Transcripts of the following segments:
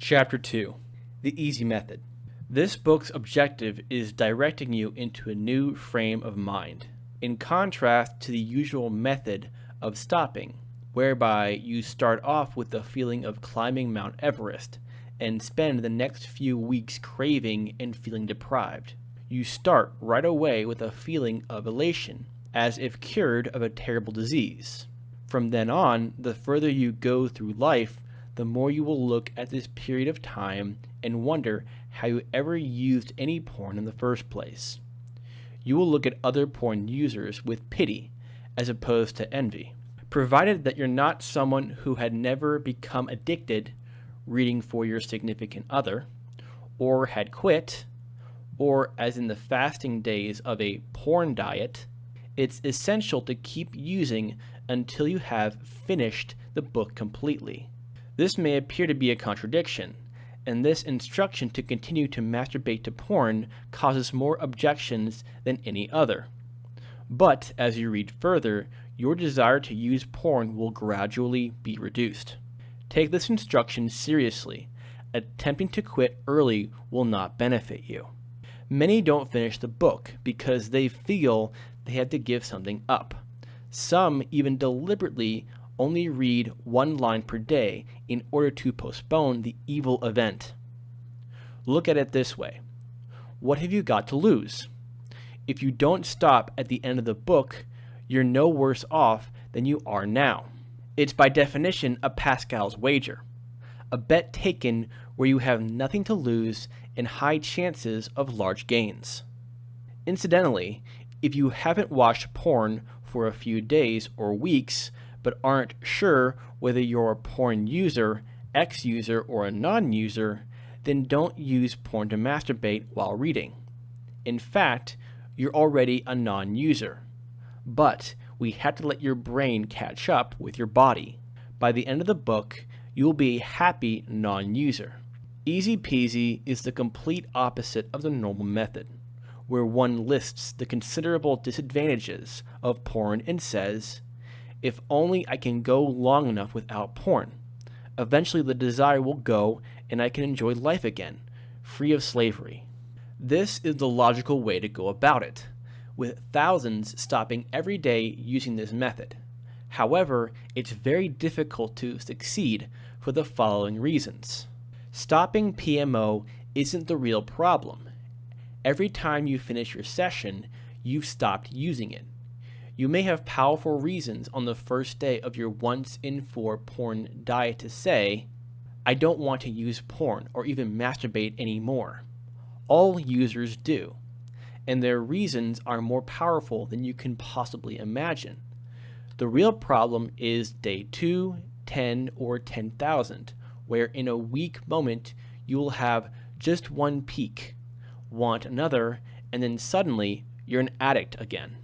Chapter 2 The Easy Method. This book's objective is directing you into a new frame of mind, in contrast to the usual method of stopping, whereby you start off with the feeling of climbing Mount Everest and spend the next few weeks craving and feeling deprived. You start right away with a feeling of elation, as if cured of a terrible disease. From then on, the further you go through life, the more you will look at this period of time and wonder how you ever used any porn in the first place. You will look at other porn users with pity, as opposed to envy. Provided that you're not someone who had never become addicted reading for your significant other, or had quit, or as in the fasting days of a porn diet, it's essential to keep using until you have finished the book completely. This may appear to be a contradiction, and this instruction to continue to masturbate to porn causes more objections than any other. But as you read further, your desire to use porn will gradually be reduced. Take this instruction seriously. Attempting to quit early will not benefit you. Many don't finish the book because they feel they have to give something up. Some even deliberately only read one line per day in order to postpone the evil event. Look at it this way. What have you got to lose? If you don't stop at the end of the book, you're no worse off than you are now. It's by definition a Pascal's wager, a bet taken where you have nothing to lose and high chances of large gains. Incidentally, if you haven't watched porn for a few days or weeks, but aren't sure whether you're a porn user, ex-user, or a non-user, then don't use porn to masturbate while reading. In fact, you're already a non-user. But we have to let your brain catch up with your body. By the end of the book, you'll be a happy non-user. Easy Peasy is the complete opposite of the normal method, where one lists the considerable disadvantages of porn and says, if only I can go long enough without porn. Eventually the desire will go and I can enjoy life again, free of slavery. This is the logical way to go about it, with thousands stopping every day using this method. However, it's very difficult to succeed for the following reasons. Stopping PMO isn't the real problem. Every time you finish your session, you've stopped using it. You may have powerful reasons on the first day of your once-in-for porn diet to say, I don't want to use porn or even masturbate anymore. All users do, and their reasons are more powerful than you can possibly imagine. The real problem is day 2, 10, or 10,000, where in a weak moment you will have just one peak, want another, and then suddenly you're an addict again.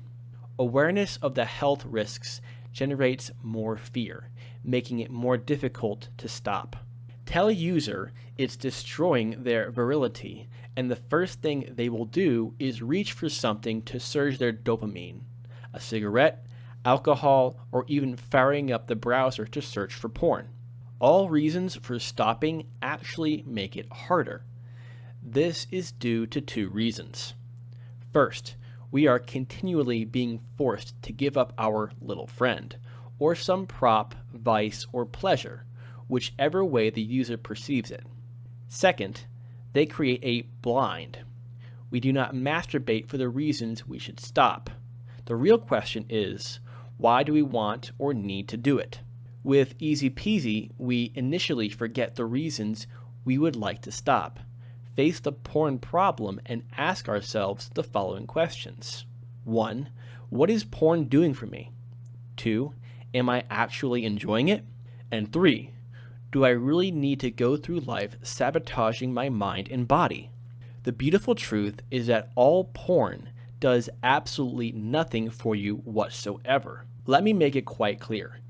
Awareness of the health risks generates more fear, making it more difficult to stop. Tell a user it's destroying their virility, and the first thing they will do is reach for something to surge their dopamine, a cigarette, alcohol, or even firing up the browser to search for porn. All reasons for stopping actually make it harder. This is due to two reasons. First, we are continually being forced to give up our little friend, or some prop, vice, or pleasure, whichever way the user perceives it. Second, they create a blind. We do not masturbate for the reasons we should stop. The real question is, why do we want or need to do it? With Easy Peasy, we initially forget the reasons we would like to stop, face the porn problem, and ask ourselves the following questions. 1. What is porn doing for me? 2. Am I actually enjoying it? And 3. Do I really need to go through life sabotaging my mind and body? The beautiful truth is that all porn does absolutely nothing for you whatsoever. Let me make it quite clear.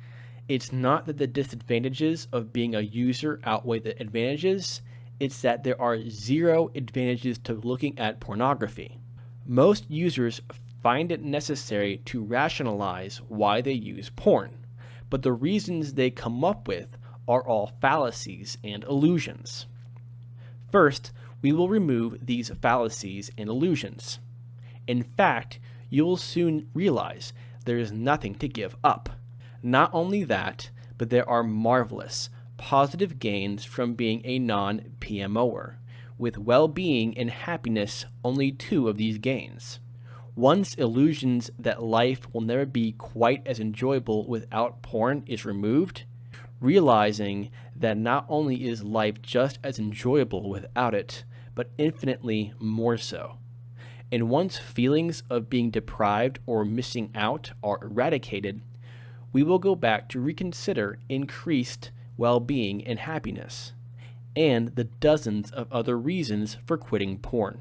It's not that the disadvantages of being a user outweigh the advantages. It's that there are zero advantages to looking at pornography. Most users find it necessary to rationalize why they use porn, but the reasons they come up with are all fallacies and illusions. First, we will remove these fallacies and illusions. In fact, you will soon realize there is nothing to give up. Not only that, but there are marvelous, positive gains from being a non-PMOer, with well-being and happiness only two of these gains. Once illusions that life will never be quite as enjoyable without porn is removed, realizing that not only is life just as enjoyable without it, but infinitely more so. And once feelings of being deprived or missing out are eradicated, we will go back to reconsider increased well-being and happiness, and the dozens of other reasons for quitting porn.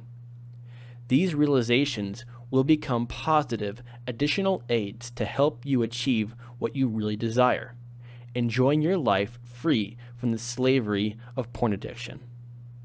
These realizations will become positive additional aids to help you achieve what you really desire, enjoying your life free from the slavery of porn addiction.